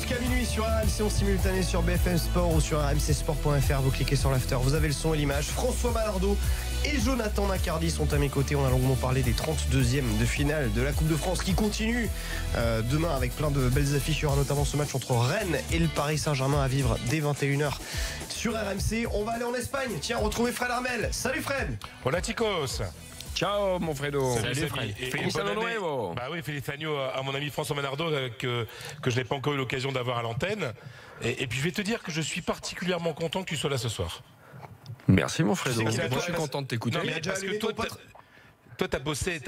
jusqu'à minuit sur RMC en simultané sur BFM Sport ou sur rmcsport.fr. Vous cliquez sur l'after, vous avez le son et l'image. François Malardo et Jonathan Macardy sont à mes côtés. On a longuement parlé des 32e de finale de la Coupe de France qui continue demain avec plein de belles affiches. Il y aura notamment ce match entre Rennes et le Paris Saint-Germain à vivre dès 21h sur RMC. On va aller en Espagne. Tiens, retrouver Fred Armel. Salut Fred. Hola chicos. Ciao mon Fredo. Salut Fred. Feliz año nuevo. Bah oui, feliz año à mon ami François Malardo que je n'ai pas encore eu l'occasion d'avoir à l'antenne. Et puis je vais te dire que je suis particulièrement content que tu sois là ce soir. Merci mon Fredo. Moi, je suis content de t'écouter. Non, mais parce que toi, t'as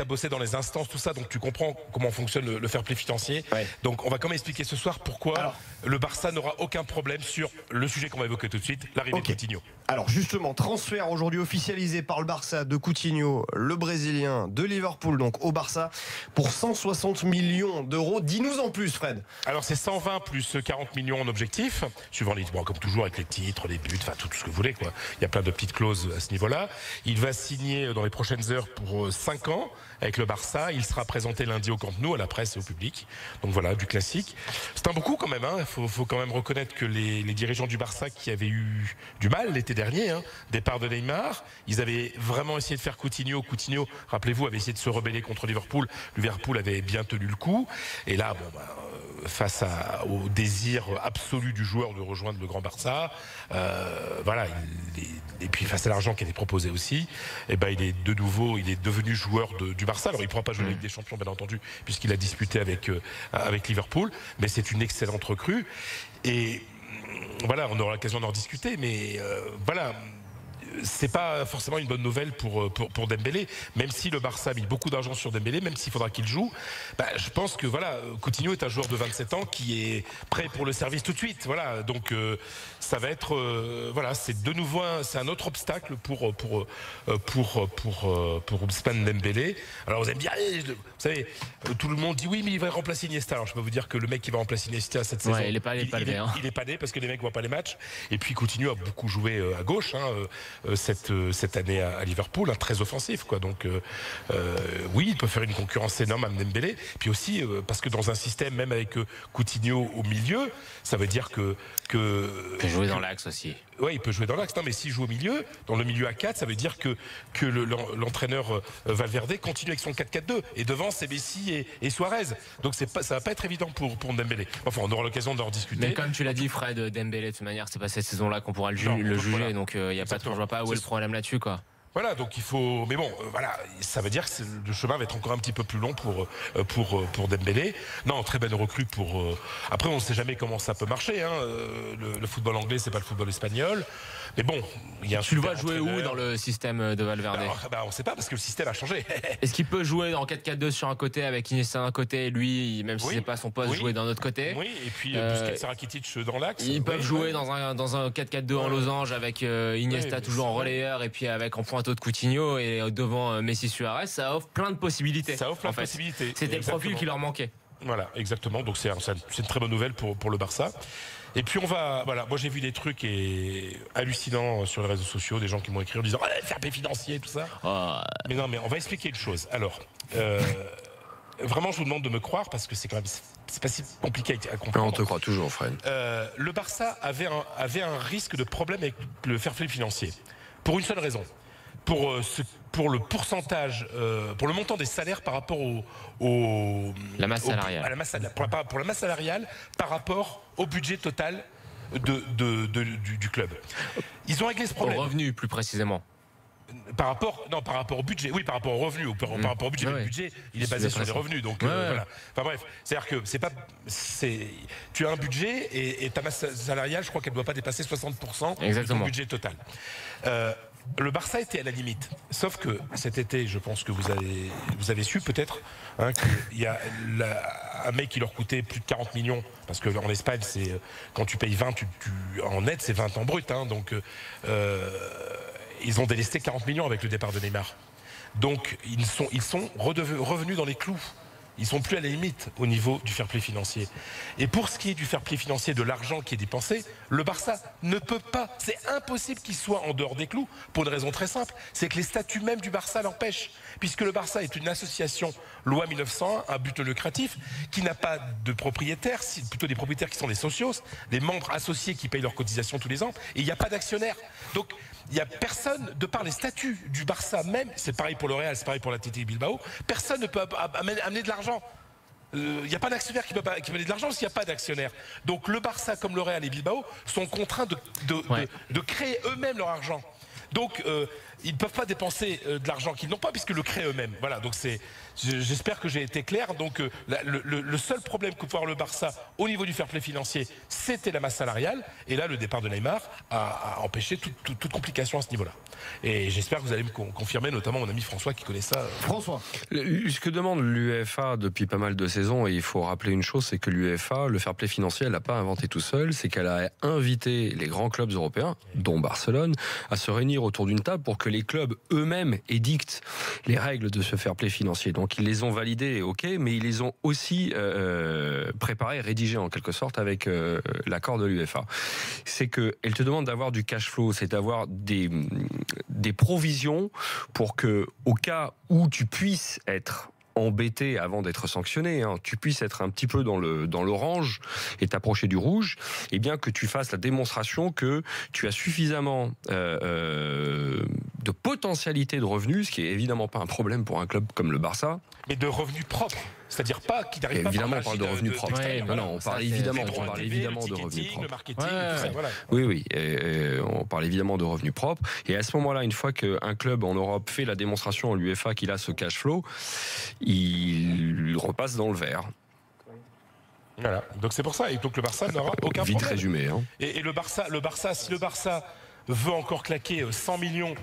bossé dans les instances, tout ça, donc tu comprends comment fonctionne le fair play financier. Ouais. Donc on va quand même expliquer ce soir pourquoi le Barça n'aura aucun problème sur le sujet qu'on va évoquer tout de suite, l'arrivée de Coutinho. Alors justement, transfert aujourd'hui officialisé par le Barça de Coutinho, le Brésilien de Liverpool, donc au Barça, pour 160 millions d'euros. Dis-nous en plus, Fred. Alors c'est 120 plus 40 millions en objectif, suivant les, bon, comme toujours avec les titres, les buts, enfin tout ce que vous voulez, quoi. Il y a plein de petites clauses à ce niveau-là. Il va signer dans les prochaines heures pour 5 ans avec le Barça. Il sera présenté lundi au Camp Nou, à la presse et au public. Donc voilà, du classique. C'est un beaucoup quand même. Hein. Faut quand même reconnaître que les dirigeants du Barça qui avaient eu du mal l'été dernier, hein, départ de Neymar, ils avaient vraiment essayé de faire Coutinho. Coutinho, rappelez-vous, avait essayé de se rebeller contre Liverpool. Liverpool avait bien tenu le coup. Et là, bon, face au désir absolu du joueur de rejoindre le Grand Barça, voilà, et puis face à l'argent qui était proposé aussi, et ben il est de nouveau, il est devenu joueur du Barça. Alors il ne pourra pas jouer avec des champions, bien entendu, puisqu'il a disputé avec Liverpool, mais c'est une excellente recrue. Et voilà, on aura l'occasion d'en discuter, mais voilà. C'est pas forcément une bonne nouvelle pour Dembélé, même si le Barça a mis beaucoup d'argent sur Dembélé, même s'il faudra qu'il joue. Bah, je pense que voilà, Coutinho est un joueur de 27 ans qui est prêt pour le service tout de suite. Voilà, donc ça va être voilà, c'est de nouveau c'est un autre obstacle pour Ousmane Dembélé. Alors vous allez me dire, vous savez, tout le monde dit oui, mais il va remplacer Iniesta. Alors je peux vous dire que le mec qui va remplacer Iniesta cette saison, il est pas né parce que les mecs voient pas les matchs. Et puis Coutinho a beaucoup joué à gauche. Cette année à Liverpool, hein, très offensif, quoi. Donc oui, il peut faire une concurrence énorme à Dembélé. Puis aussi parce que dans un système, même avec Coutinho au milieu, ça veut dire que il peut jouer dans l'axe aussi. Oui, il peut jouer dans l'axe. Non, mais s'il joue au milieu, dans le milieu à 4, ça veut dire que l'entraîneur Valverde continue avec son 4-4-2. Et devant, c'est Messi et Suarez. Donc ça va pas être évident pour Dembélé. Enfin, on aura l'occasion d'en discuter. Mais comme tu l'as dit, Fred, Dembélé, de toute manière, c'est pas cette saison-là qu'on pourra le juger. Voilà. Donc il y a pas de, je vois pas où est le problème là-dessus, quoi. Voilà, donc il faut. Mais bon, voilà, ça veut dire que le chemin va être encore un petit peu plus long pour Dembélé. Non, très belle recrue pour. Après, on ne sait jamais comment ça peut marcher. Hein. Le football anglais, c'est pas le football espagnol. Mais bon, il y a un. Tu le vois jouer où dans le système de Valverde? On ne sait pas parce que le système a changé. Est-ce qu'il peut jouer en 4-4-2 sur un côté avec Iniesta d'un côté, et lui, même si c'est pas son poste, jouer d'un autre côté? Oui, et puis Busquets, Rakitic dans l'axe. Ils peuvent jouer dans un 4-4-2 en losange avec Iniesta toujours en relayeur et puis avec en pointeau de Coutinho et devant Messi Suarez. Ça offre plein de possibilités. Ça offre plein de possibilités. C'était le profil qui leur manquait. Voilà, exactement. Donc c'est une très bonne nouvelle pour le Barça. Et puis voilà, moi j'ai vu des trucs hallucinants sur les réseaux sociaux, des gens qui m'ont écrit en disant fair play financier, tout ça. Mais non, mais on va expliquer une chose. Alors, vraiment, je vous demande de me croire parce que c'est quand même pas si compliqué à comprendre. On te croit toujours, Fred. Le Barça avait un risque de problème avec le fair play financier pour une seule raison. Pour le pourcentage, pour le montant des salaires par rapport la masse salariale. Pour la masse salariale par rapport au budget total du club. Ils ont réglé ce problème. Au revenu, plus précisément. Par rapport au budget, oui, par rapport au revenu, par rapport au budget. Le budget, il est basé sur les revenus, donc voilà. Enfin bref, c'est-à-dire que tu as un budget et ta masse salariale, je crois qu'elle ne doit pas dépasser 60% de ton budget total. Le Barça était à la limite, sauf que cet été, je pense que vous avez su peut-être qu'il y a un mec qui leur coûtait plus de 40 millions, parce qu'en Espagne, c'est quand tu payes 20, en net, c'est 20 en brut, hein, donc ils ont délesté 40 millions avec le départ de Neymar. Donc ils sont revenus dans les clous Ils sont plus à la limite au niveau du fair play financier. Et pour ce qui est du fair play financier, de l'argent qui est dépensé, le Barça ne peut pas. C'est impossible qu'il soit en dehors des clous pour une raison très simple. C'est que les statuts même du Barça l'empêchent. Puisque le Barça est une association loi 1901, un but lucratif, qui n'a pas de propriétaires, plutôt des propriétaires qui sont des socios, des membres associés qui payent leurs cotisations tous les ans, et il n'y a pas d'actionnaires. Donc, il n'y a personne, de par les statuts du Barça même, c'est pareil pour le Real, c'est pareil pour l'Athletic Bilbao, personne ne peut amener de l'argent. Il n'y a pas d'actionnaire qui peut amener de l'argent parce qu'il n'y a pas d'actionnaire. Donc le Barça comme le Real et Bilbao sont contraints de créer eux-mêmes leur argent. Donc ils ne peuvent pas dépenser de l'argent qu'ils n'ont pas puisque le créent eux-mêmes. Voilà, donc j'espère que j'ai été clair. Donc le seul problème que peut avoir le Barça au niveau du fair play financier, c'était la masse salariale. Et là, le départ de Neymar a empêché toute complication à ce niveau-là. Et j'espère que vous allez me confirmer, notamment mon ami François qui connaît ça. François. Ce que demande l'UEFA depuis pas mal de saisons, et il faut rappeler une chose, c'est que l'UEFA, le fair play financier, elle l'a pas inventé tout seul, c'est qu'elle a invité les grands clubs européens, dont Barcelone, à se réunir autour d'une table pour que les clubs eux-mêmes édictent les règles de ce fair play financier. Donc ils les ont validées, ok, mais ils les ont aussi préparées, rédigées en quelque sorte avec l'accord de l'UEFA. C'est qu'elle te demande d'avoir du cash flow, c'est d'avoir des provisions pour que, au cas où tu puisses être embêté avant d'être sanctionné, tu puisses être un petit peu dans l'orange et t'approcher du rouge, et bien que tu fasses la démonstration que tu as suffisamment de potentialité de revenus, ce qui est évidemment pas un problème pour un club comme le Barça. Mais de revenus propres. C'est-à-dire pas qui n'arrive pas à évidemment, on parle de revenus propres. Non, on parle évidemment de revenus propres. Le marketing, tout ça, voilà. Oui, on parle évidemment de revenus propres. Et à ce moment-là, une fois qu'un club en Europe fait la démonstration à l'UEFA qu'il a ce cash flow, il repasse dans le vert. Voilà. Donc c'est pour ça. Et donc le Barça n'aura aucun Vite problème. résumé. Et le Barça, si le Barça veut encore claquer 100 millions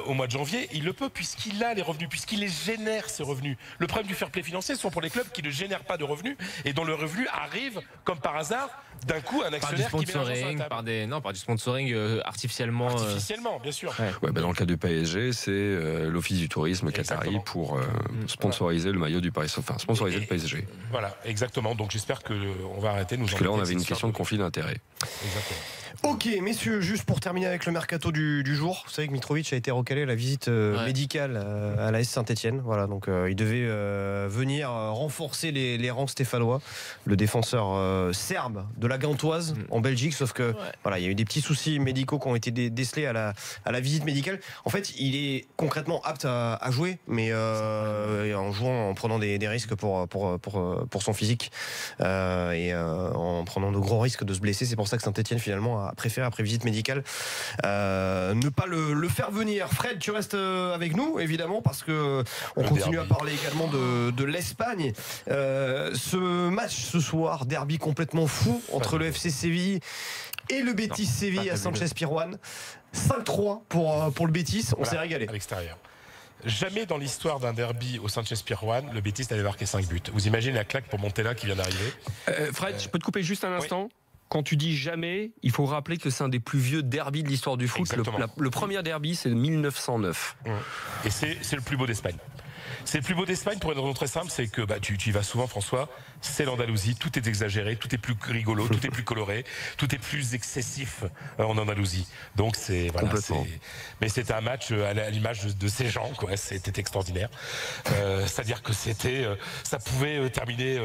au mois de janvier, il le peut puisqu'il a les revenus, puisqu'il les génère ces revenus. Le problème du fair play financier, ce sont pour les clubs qui ne génèrent pas de revenus et dont le revenu arrive comme par hasard d'un coup un actionnaire qui met l'argent sur la table. Par du sponsoring artificiellement. Artificiellement, bien sûr. Dans le cas du PSG, c'est l'Office du tourisme qatari pour sponsoriser le maillot du Paris, enfin sponsoriser le PSG. Voilà, exactement. Donc j'espère qu'on va arrêter. Parce que là, on avait une question de conflit d'intérêts. Exactement. Ok, messieurs, juste pour terminer avec le mercato du jour, vous savez que Mitrovic a été recalé à la visite médicale à l'AS Saint-Etienne. Voilà, donc il devait venir renforcer les rangs stéphanois, le défenseur serbe de la Gantoise en Belgique, sauf que voilà, il y a eu des petits soucis médicaux qui ont été décelés à la visite médicale. En fait, il est concrètement apte à jouer, mais en prenant des risques pour son physique et en prenant de gros risques de se blesser. C'est pour ça que Saint-Etienne finalement a préféré, après visite médicale, ne pas le faire venir. Fred, tu restes avec nous évidemment parce que on continue à parler également de l'Espagne. Ce match ce soir, derby complètement fou entre le FC Séville et le Betis Séville à Sanchez-Pizjuán. 5-3 pour le Betis, on s'est régalé. À l'extérieur. Jamais dans l'histoire d'un derby au Sanchez-Pizjuán, le Betis n'avait marqué 5 buts. Vous imaginez la claque pour Montella qui vient d'arriver. Fred, je peux te couper juste un instant. Quand tu dis jamais, il faut rappeler que c'est un des plus vieux derbys de l'histoire du foot. Le premier derby, c'est 1909. Et c'est le plus beau d'Espagne. C'est le plus beau d'Espagne pour une raison très simple, c'est que tu y vas souvent, François. C'est l'Andalousie, tout est exagéré, tout est plus rigolo, tout est plus coloré, tout est plus excessif en Andalousie. Donc mais c'était un match à l'image de ces gens, quoi. C'était extraordinaire. C'est-à-dire que ça pouvait terminer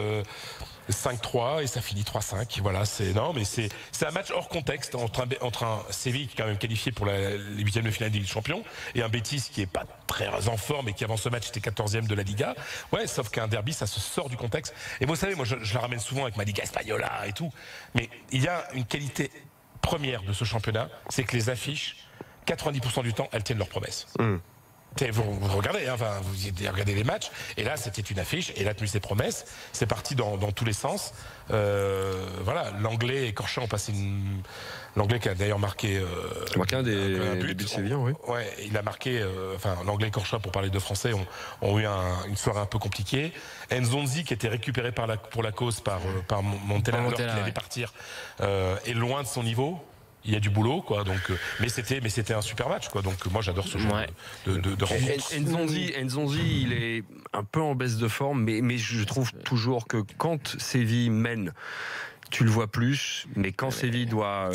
5-3 et ça finit 3-5. Voilà, c'est un match hors contexte entre un Séville qui est quand même qualifié pour les huitièmes de finale de Ligue des Champions et un Betis qui est pas très en forme et qui avant ce match était 14e de la Liga. Ouais, sauf qu'un derby ça se sort du contexte. Et vous savez, moi je la ramène souvent avec ma Liga Española et tout, mais il y a une qualité première de ce championnat, c'est que les affiches, 90% du temps, elles tiennent leurs promesses. Vous regardez, vous regardez les matchs, et là c'était une affiche, et là tenu ses promesses, c'est parti dans tous les sens. Voilà, l'anglais et Corchia ont passé l'anglais qui a d'ailleurs marqué un des buts de Séville, oui. Ouais, il a marqué, l'anglais et Corchia, pour parler de français, ont eu une soirée un peu compliquée. Nzonzi, qui était récupéré pour la cause par Montella, alors qu'il allait partir, est loin de son niveau. il y a du boulot, quoi. Donc, mais c'était un super match, quoi. Donc moi j'adore ce genre de rencontre. Nzonzi, il est un peu en baisse de forme, mais je trouve toujours que quand Séville mène, tu le vois plus, mais quand Séville doit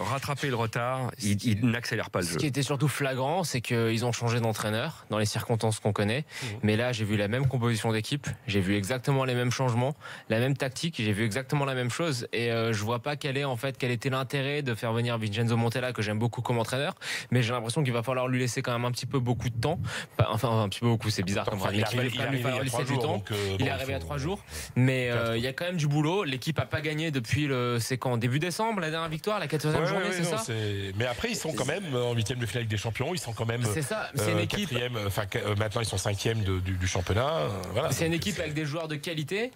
rattraper le retard, il n'accélère pas le jeu. Ce qui était surtout flagrant, c'est qu'ils ont changé d'entraîneur dans les circonstances qu'on connaît. Mais là, j'ai vu la même composition d'équipe, j'ai vu exactement les mêmes changements, la même tactique, j'ai vu exactement la même chose. Et je vois pas quel était l'intérêt de faire venir Vincenzo Montella, que j'aime beaucoup comme entraîneur. Mais j'ai l'impression qu'il va falloir lui laisser quand même un petit peu beaucoup de temps. Enfin, un petit peu beaucoup, c'est bizarre comme phrase. Il va falloir laisser du temps. Il est arrivé à 3 jours. Mais il y a quand même du boulot. L'équipe a pas gagné depuis c'est quand début décembre la dernière victoire, la 14e journée, c'est ça. Mais après ils sont quand même en 8e de finale avec des champions, ils sont quand même c'est une équipe 4e, maintenant ils sont 5e du championnat. Voilà, c'est une équipe avec des joueurs de qualité.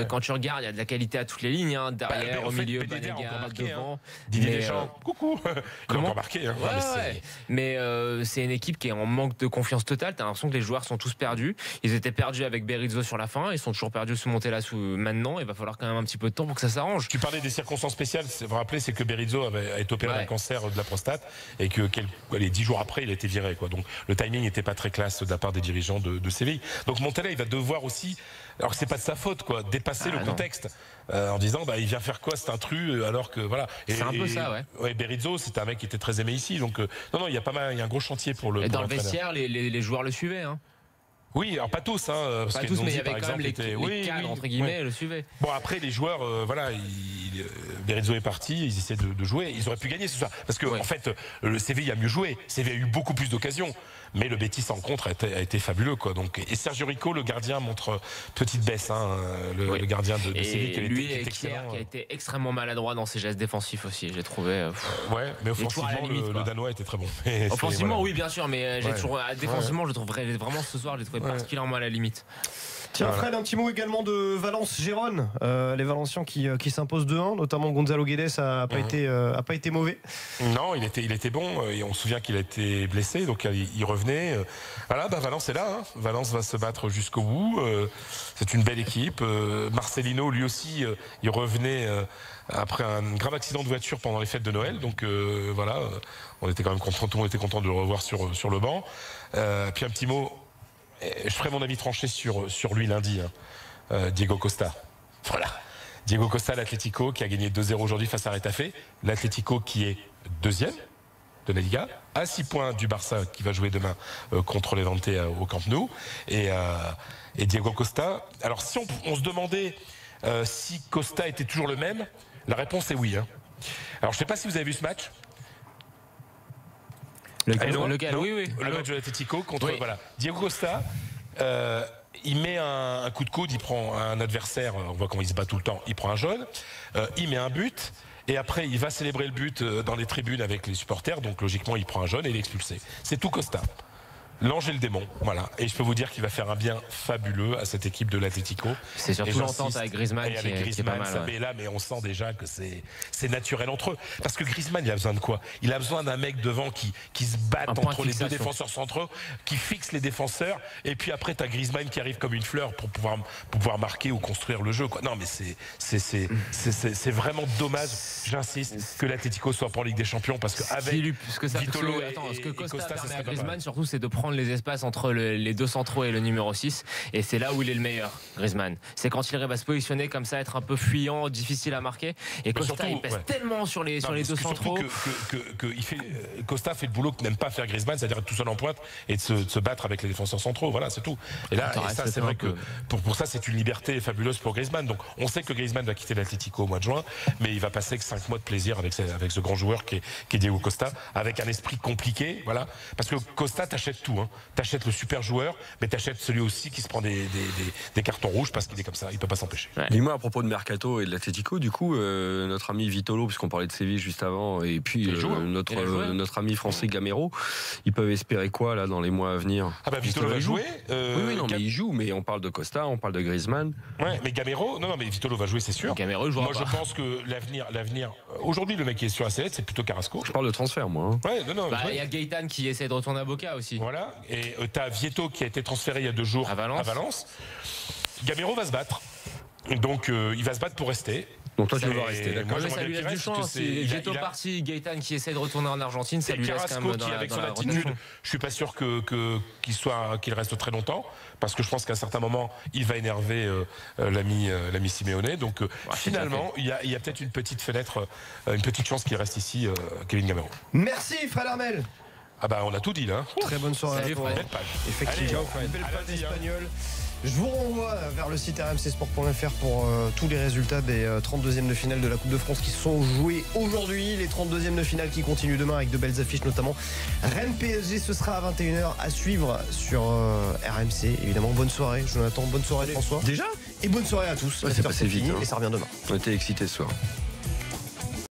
Quand tu regardes, il y a de la qualité à toutes les lignes, hein, derrière, au milieu, Banega, devant. Didier Deschamps, coucou. Comment marqué, hein. Mais c'est une équipe qui est en manque de confiance totale. T'as l'impression que les joueurs sont tous perdus. Ils étaient perdus avec Berizzo sur la fin, ils sont toujours perdus sous Montella maintenant. Il va falloir quand même un petit peu de temps pour que ça s'arrange. Tu parlais des circonstances spéciales, vous vous rappelez, c'est que Berizzo a été opéré d'un cancer de la prostate et que 10 jours après il a été viré, quoi. Donc le timing n'était pas très classe de la part des dirigeants de Séville. Donc Montella il va devoir aussi, alors que c'est pas de sa faute, quoi, dépasser le contexte en disant il vient faire quoi cet intrus, alors que voilà. C'est un peu ça, ouais. Berizzo c'était un mec qui était très aimé ici, donc non, il y a un gros chantier pour le. Et dans le vestiaire, les joueurs le suivaient, hein. Oui, alors pas tous, hein, parce mais il y avait quand même les cadres, entre guillemets, le suivaient. Bon, après, les joueurs, Berizzo est parti, ils essaient de jouer, ils auraient pu gagner ce soir. Parce que, en fait, le Séville a mieux joué, Séville a eu beaucoup plus d'occasions. Mais le Betis en contre a été fabuleux, quoi. Donc, et Sergio Rico, le gardien, montre petite baisse, hein, le gardien de Séville. Qui a été extrêmement maladroit dans ses gestes défensifs aussi, j'ai trouvé. Mais offensivement, le Danois était très bon. Offensivement, oui, bien sûr, mais défensivement, je trouve vraiment ce soir, j'ai trouvé particulièrement à la limite. Tiens, Fred, un petit mot également de Valence-Gérone, les Valencians qui s'imposent 2-1, notamment Gonzalo Guedes a pas été mauvais. Non, il était bon, et on se souvient qu'il a été blessé, donc il revenait. Voilà, Valence est là, hein. Valence va se battre jusqu'au bout, c'est une belle équipe. Marcelino, lui aussi, il revenait après un grave accident de voiture pendant les fêtes de Noël, donc voilà, on était quand même content, tout le monde était content de le revoir sur le banc. Puis un petit mot. Je ferai mon avis tranché sur lui lundi, hein. Diego Costa. Voilà. Diego Costa, l'Atlético, qui a gagné 2-0 aujourd'hui face à Retafe. L'Atlético qui est 2e de la Liga, à 6 points du Barça qui va jouer demain contre Levante au Camp Nou. Et Diego Costa. Alors si on se demandait si Costa était toujours le même, la réponse est oui, hein. Alors je ne sais pas si vous avez vu ce match. Lequel oui. Le match de l'Atlético contre Diego Costa. Il met un coup de coude, il prend un adversaire, on voit comment il se bat tout le temps, il prend un jaune, il met un but, et après il va célébrer le but dans les tribunes avec les supporters, donc logiquement il prend un jaune et il est expulsé. C'est tout Costa. L'ange et le démon, voilà. Et je peux vous dire qu'il va faire un bien fabuleux à cette équipe de l'Atlético. C'est surtout l'entente avec Griezmann qui est pas mal. Mais on sent déjà que c'est naturel entre eux. Parce que Griezmann, il a besoin de quoi? Il a besoin d'un mec devant qui se batte entre les deux défenseurs centraux, qui fixe les défenseurs. Et puis après, t'as Griezmann qui arrive comme une fleur pour pouvoir marquer ou construire le jeu, quoi. Non, mais c'est vraiment dommage, j'insiste, que l'Atlético soit pas en Ligue des Champions, parce qu'avec Vitolo ce que Costa permet à Griezmann, surtout, c'est de prendre les espaces entre les deux centraux et le numéro 6, et c'est là où il est le meilleur, Griezmann. C'est quand il arrive à se positionner comme ça, être un peu fuyant, difficile à marquer, et Costa surtout, il pèse tellement sur les deux centraux. Costa fait le boulot que n'aime pas faire Griezmann, c'est-à-dire être tout seul en pointe et de se battre avec les défenseurs centraux, voilà, c'est tout. Et là, ça, c'est vrai que pour ça, c'est une liberté fabuleuse pour Griezmann. Donc on sait que Griezmann va quitter l'Atlético au mois de juin, mais il va passer que 5 mois de plaisir avec ce grand joueur qui est Diego Costa, avec un esprit compliqué, voilà, parce que Costa t'achète tout, hein. T'achètes le super joueur, mais t'achètes celui aussi qui se prend des cartons rouges parce qu'il est comme ça, il peut pas s'empêcher. Dis-moi, à propos de Mercato et de l'Atlético, du coup, notre ami Vitolo, puisqu'on parlait de Séville juste avant, et puis notre ami français Gamero, ils peuvent espérer quoi là dans les mois à venir? Ah bah Vitolo va jouer. Oui, mais il joue, mais on parle de Costa, on parle de Griezmann. Ouais, mais Gamero, non, mais Vitolo va jouer, c'est sûr. Gamero jouera. Moi, je pense que l'avenir. Aujourd'hui, le mec qui est sur la sellette, c'est plutôt Carrasco. Je parle de transfert, moi. Hein. Ouais, non. Il y a Gaëtan qui essaie de retourner à Boca aussi. Voilà. Et t'as Vieto qui a été transféré il y a 2 jours à Valence. Gamero va se battre. Donc il va se battre pour rester. Donc toi, tu Ça, veux rester, d'accord. moi, Mais j'aimerais ça lui bien laisse du qu'il reste, chance. parce que c'est- Jeto il a- parti, Gaëtan qui essaie de retourner en Argentine, ça Et lui laisse quand Carrasco même qui, dans avec la son attitude, rotation. je suis pas sûr qu'il reste très longtemps, parce que je pense qu'à un certain moment, il va énerver l'ami Simeone. Donc finalement, il y a peut-être une petite fenêtre, une petite chance qu'il reste ici, Kevin Gamero. Merci Fred Armel. Ah bah on a tout dit là. Très bonne soirée Salut, à toi. Fred. Belle page. Effectivement, Allez, une belle à page lundi, hein. espagnole. Je vous renvoie vers le site rmcsport.fr pour tous les résultats des 32e de finale de la Coupe de France qui sont joués aujourd'hui. Les 32e de finale qui continuent demain avec de belles affiches, notamment Rennes PSG. Ce sera à 21h à suivre sur RMC. Évidemment, bonne soirée Jonathan, bonne soirée François. Déjà ? Et bonne soirée à tous. Ouais, La c'est star, passé vite, fini hein. et ça revient demain. On était excités ce soir.